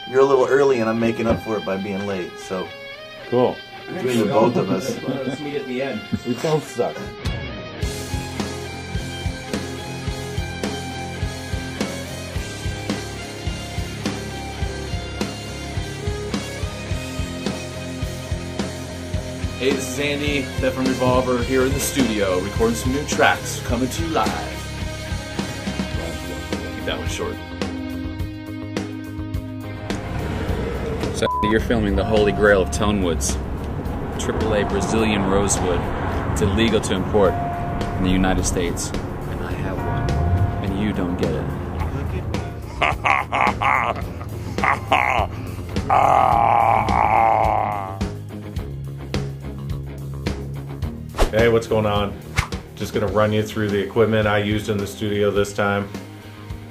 you're a little early, and I'm making up for it by being late. So cool. Between the both of us, let's meet at the end. We both suck. Hey, this is Andy, Death from Revolver, here in the studio, recording some new tracks, coming to you live. Keep that one short. So you're filming the Holy Grail of Tone Woods, AAA Brazilian rosewood. It's illegal to import in the United States, and I have one, and you don't get it. Ha ha ha ha ha ha. Hey, what's going on? Just gonna run you through the equipment I used in the studio this time.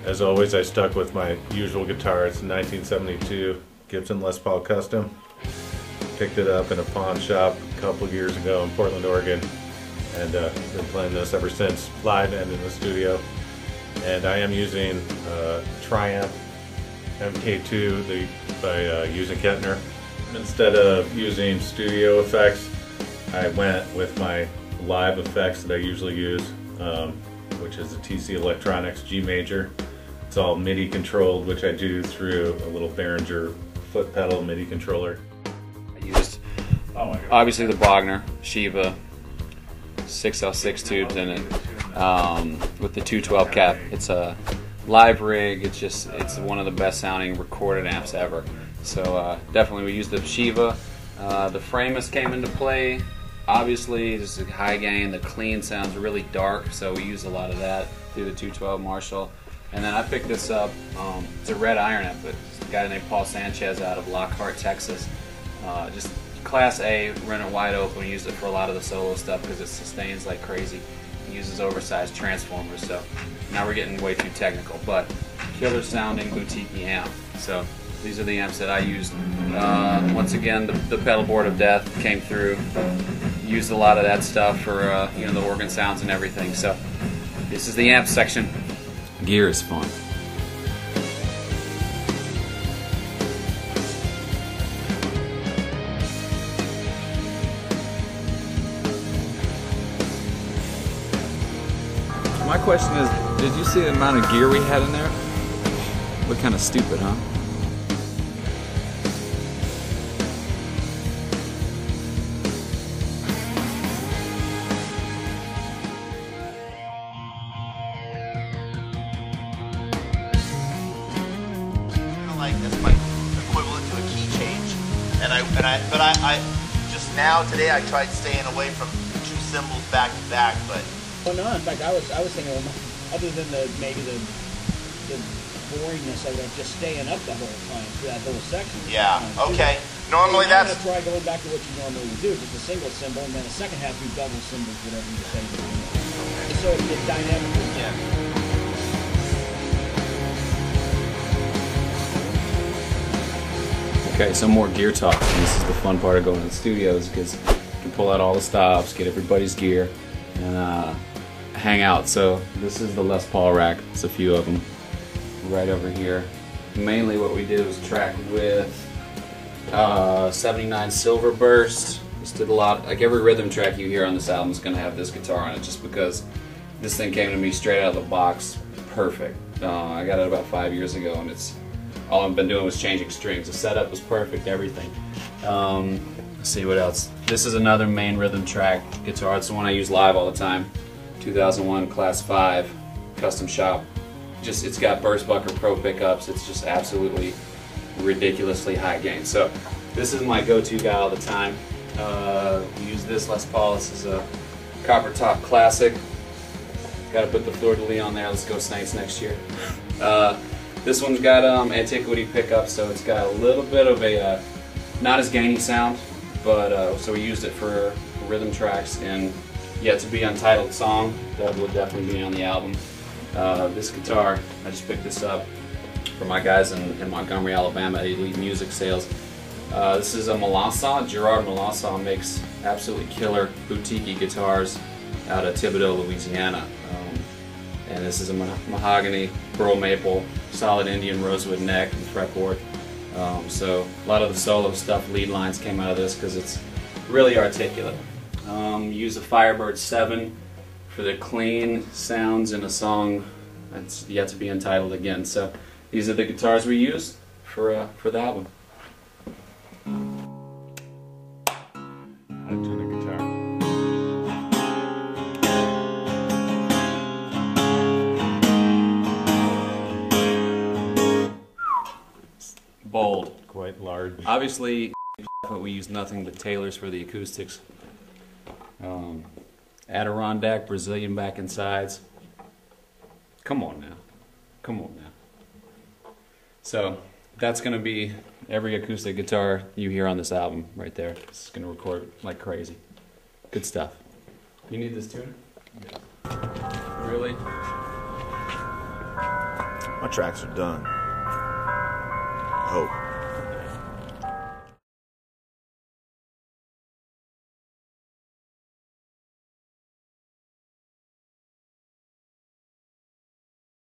As always, I stuck with my usual guitar. It's a 1972 Gibson Les Paul Custom. Picked it up in a pawn shop a couple of years ago in Portland, Oregon, and been playing this ever since, live and in the studio. And I am using Triumph MK2 by using Kettner. Instead of using studio effects, I went with my live effects that I usually use, which is the TC Electronics G Major. It's all MIDI controlled, which I do through a little Behringer foot pedal MIDI controller. I used obviously the Bogner Shiva 6L6 tubes in it with the 212 cap. It's a live rig. It's one of the best sounding recorded amps ever. So definitely we used the Shiva. The Framus came into play. Obviously, this is high gain. The clean sounds really dark, so we use a lot of that through the 212 Marshall. And then I picked this up. It's a red iron amp, but it's a guy named Paul Sanchez out of Lockhart, Texas. Just Class A, run it wide open. We used it for a lot of the solo stuff because it sustains like crazy. It uses oversized transformers, so now we're getting way too technical. But killer sounding boutique amp. So these are the amps that I used. Once again, the pedal board of death came through. Used a lot of that stuff for the organ sounds and everything. So this is the amp section. Gear is fun. My question is, did you see the amount of gear we had in there? Looked kind of stupid, huh? That's my equivalent to a key change, but I just now today I tried staying away from two cymbals back to back, but. Oh no! In fact, I was thinking, other than maybe the boringness of it, just staying up the whole time through that little section. Yeah. Okay. Normally so that's. I'm gonna try going back to what you normally would do, just a single cymbal, and then the second half you double cymbals, whatever you say. Just so it's dynamic. Yeah. Okay, some more gear talk. And this is the fun part of going to the studios because you can pull out all the stops, get everybody's gear, and hang out. So this is the Les Paul rack. It's a few of them right over here. Mainly what we did was track with 79 Silver Burst. Just did a lot, like every rhythm track you hear on this album is going to have this guitar on it just because this thing came to me straight out of the box. Perfect. I got it about 5 years ago, and it's all I've been doing was changing strings. The setup was perfect, everything. Let's see what else. This is another main rhythm track guitar. It's the one I use live all the time. 2001 Class 5 custom shop. It's got Burstbucker Pro pickups. It's just absolutely ridiculously high gain. So this is my go-to guy all the time. We use this Les Paul. This is a Copper Top Classic. Got to put the Fleur de Lis on there. Let's go Saints next year. This one's got Antiquity pickups, so it's got a little bit of a not as gainy sound, but so we used it for rhythm tracks and Yet to Be Untitled song that will definitely be on the album. This guitar, I just picked this up for my guys in Montgomery, Alabama at Elite Music Sales. This is a Melanson. Gerard Melanson makes absolutely killer boutique guitars out of Thibodaux, Louisiana. And this is a mahogany, pearl maple, solid Indian rosewood neck and fretboard. So a lot of the solo stuff, lead lines came out of this because it's really articulate. Use a Firebird 7 for the clean sounds in a song that's yet to be entitled again. So these are the guitars we used for the album. How to tune a guitar. Bold. Quite large. Obviously, we use nothing but Taylors for the acoustics. Adirondack, Brazilian back and sides. Come on now. Come on now. So, that's going to be every acoustic guitar you hear on this album right there. It's going to record like crazy. Good stuff. You need this tuner? Really? My tracks are done. Hope.